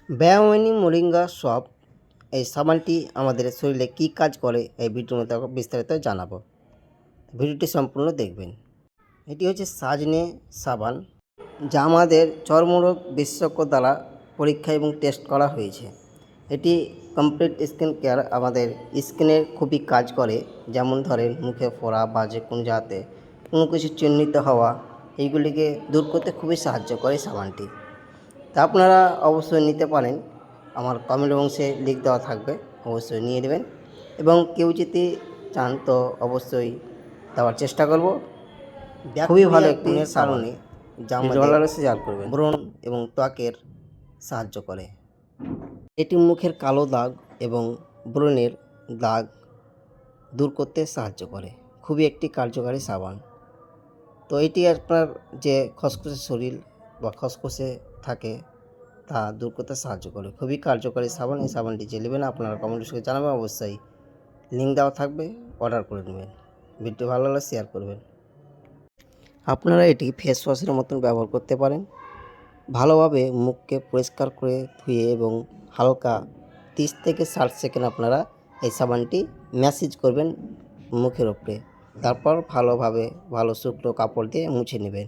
ব্যায়ামিনী moringa সব এই সাবানটি আমাদের শরীরে কী কাজ করে এই ভিডিওর মধ্যে বিস্তারিত জানাবো। ভিডিওটি সম্পূর্ণ দেখবেন। এটি হচ্ছে সাজনে সাবান, যা আমাদের চর্মরোগ বিশেষজ্ঞ দ্বারা পরীক্ষা এবং টেস্ট করা হয়েছে। এটি কমপ্লিট স্কিন কেয়ার, আমাদের স্কিনের খুবই কাজ করে। যেমন ধরেন মুখে ফোড়া বা যে কোনো জাতে কোনো কিছু চিহ্নিত হওয়া, এইগুলিকে দূর করতে খুবই সাহায্য করে সাবানটি। তা আপনারা অবশ্যই নিতে পারেন, আমার কমেন্ট বক্সে লিঙ্ক দেওয়া থাকবে, অবশ্যই নিয়ে নেবেন। এবং কেউ যদি চান তো অবশ্যই দেওয়ার চেষ্টা করব। খুবই ভালো একটি কারণে যা আমাদের শেয়ার করবেন ব্রণ এবং ত্বকের সাহায্য করে। এটি মুখের কালো দাগ এবং ব্রণের দাগ দূর করতে সাহায্য করে। খুবই একটি কার্যকারী সাবান। তো এটি আপনার যে খসখসে শরীর বা খসখসে থাকে তা দূর করতে সাহায্য করে। খুবই কার্যকারী সাবান। এই সাবানটি যে নেবেন আপনারা কমেন্টের সঙ্গে জানাবেন, অবশ্যই লিঙ্ক দেওয়া থাকবে, অর্ডার করে নেবেন। ভিডিও ভালো লাগলে শেয়ার করবেন। আপনারা এটি ফেস ওয়াশের মতন ব্যবহার করতে পারেন। ভালোভাবে মুখকে পরিষ্কার করে ধুয়ে এবং হালকা 30 থেকে 60 সেকেন্ড আপনারা এই সাবানটি ম্যাসেজ করবেন মুখের উপরে। তারপর ভালোভাবে ভালো শুকনো কাপড় দিয়ে মুছে নেবেন।